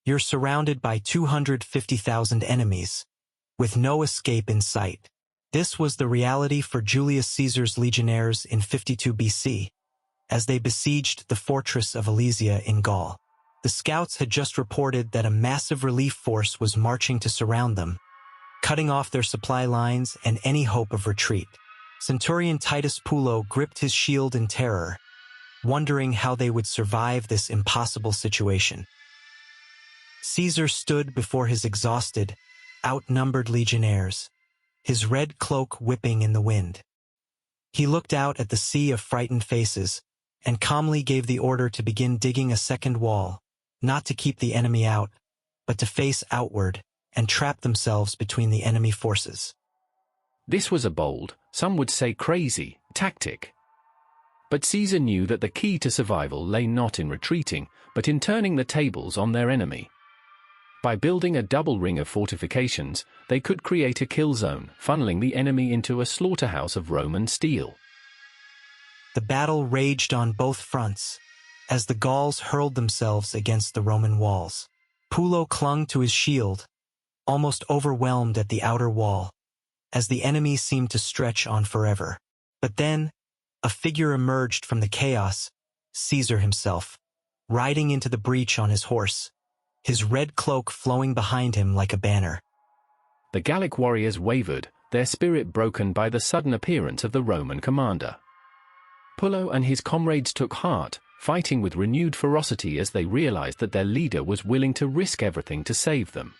You're surrounded by 250,000 enemies, with no escape in sight. This was the reality for Julius Caesar's legionnaires in 52 BC, as they besieged the fortress of Alesia in Gaul. The scouts had just reported that a massive relief force was marching to surround them, cutting off their supply lines and any hope of retreat. Centurion Titus Pullo gripped his shield in terror, wondering how they would survive this impossible situation. Caesar stood before his exhausted, outnumbered legionnaires, his red cloak whipping in the wind. He looked out at the sea of frightened faces and calmly gave the order to begin digging a second wall, not to keep the enemy out, but to face outward and trap themselves between the enemy forces. This was a bold, some would say crazy, tactic. But Caesar knew that the key to survival lay not in retreating, but in turning the tables on their enemy. By building a double ring of fortifications, they could create a kill zone, funneling the enemy into a slaughterhouse of Roman steel. The battle raged on both fronts, as the Gauls hurled themselves against the Roman walls. Pullo clung to his shield, almost overwhelmed at the outer wall, as the enemy seemed to stretch on forever. But then, a figure emerged from the chaos, Caesar himself, riding into the breach on his horse, his red cloak flowing behind him like a banner. The Gallic warriors wavered, their spirit broken by the sudden appearance of the Roman commander. Pullo and his comrades took heart, fighting with renewed ferocity as they realized that their leader was willing to risk everything to save them.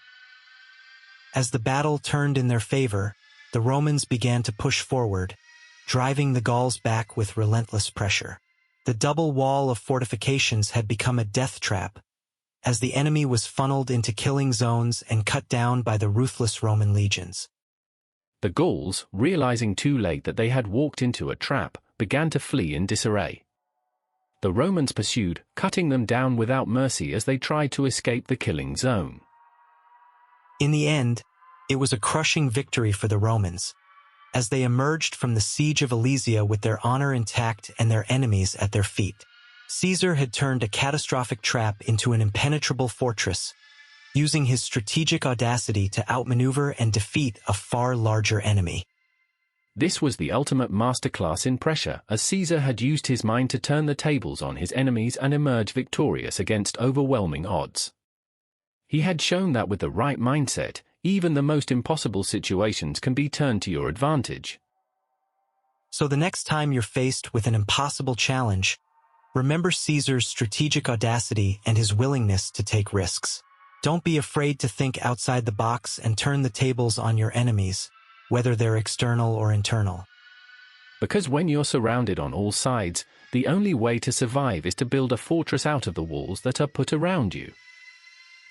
As the battle turned in their favor, the Romans began to push forward, driving the Gauls back with relentless pressure. The double wall of fortifications had become a death trap, as the enemy was funneled into killing zones and cut down by the ruthless Roman legions. The Gauls, realizing too late that they had walked into a trap, began to flee in disarray. The Romans pursued, cutting them down without mercy as they tried to escape the killing zone. In the end, it was a crushing victory for the Romans, as they emerged from the siege of Alesia with their honor intact and their enemies at their feet. Caesar had turned a catastrophic trap into an impenetrable fortress, using his strategic audacity to outmaneuver and defeat a far larger enemy. This was the ultimate masterclass in pressure, as Caesar had used his mind to turn the tables on his enemies and emerge victorious against overwhelming odds. He had shown that with the right mindset, even the most impossible situations can be turned to your advantage. So the next time you're faced with an impossible challenge, remember Caesar's strategic audacity and his willingness to take risks. Don't be afraid to think outside the box and turn the tables on your enemies, whether they're external or internal. Because when you're surrounded on all sides, the only way to survive is to build a fortress out of the walls that are put around you.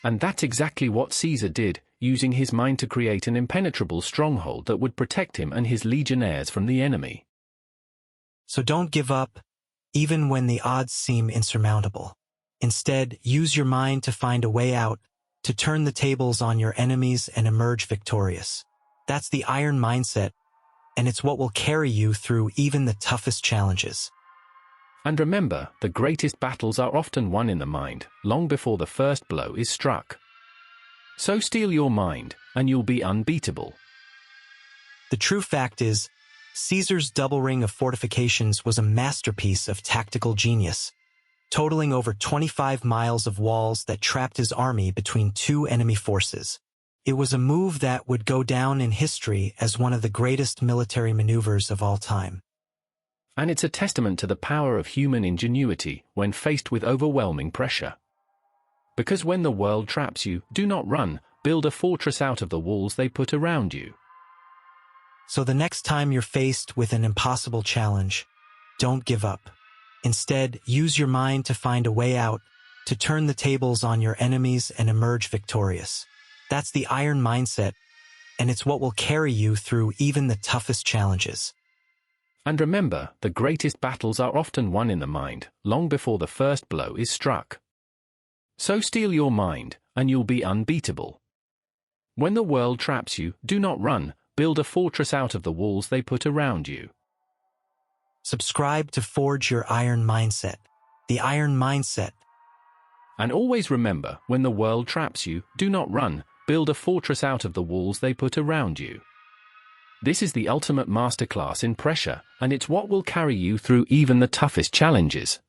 And that's exactly what Caesar did, using his mind to create an impenetrable stronghold that would protect him and his legionnaires from the enemy. So don't give up, even when the odds seem insurmountable. Instead, use your mind to find a way out, to turn the tables on your enemies and emerge victorious. That's the iron mindset, and it's what will carry you through even the toughest challenges. And remember, the greatest battles are often won in the mind, long before the first blow is struck. So steel your mind, and you'll be unbeatable. The true fact is, Caesar's double ring of fortifications was a masterpiece of tactical genius, totaling over 25 miles of walls that trapped his army between two enemy forces. It was a move that would go down in history as one of the greatest military maneuvers of all time. And it's a testament to the power of human ingenuity when faced with overwhelming pressure. Because when the world traps you, do not run, build a fortress out of the walls they put around you. So the next time you're faced with an impossible challenge, don't give up. Instead, use your mind to find a way out, to turn the tables on your enemies and emerge victorious. That's the iron mindset, and it's what will carry you through even the toughest challenges. And remember, the greatest battles are often won in the mind, long before the first blow is struck. So steel your mind, and you'll be unbeatable. When the world traps you, do not run, build a fortress out of the walls they put around you. Subscribe to Forge Your Iron Mindset. The Iron Mindset. And always remember, when the world traps you, do not run, build a fortress out of the walls they put around you. This is the ultimate masterclass in pressure, and it's what will carry you through even the toughest challenges.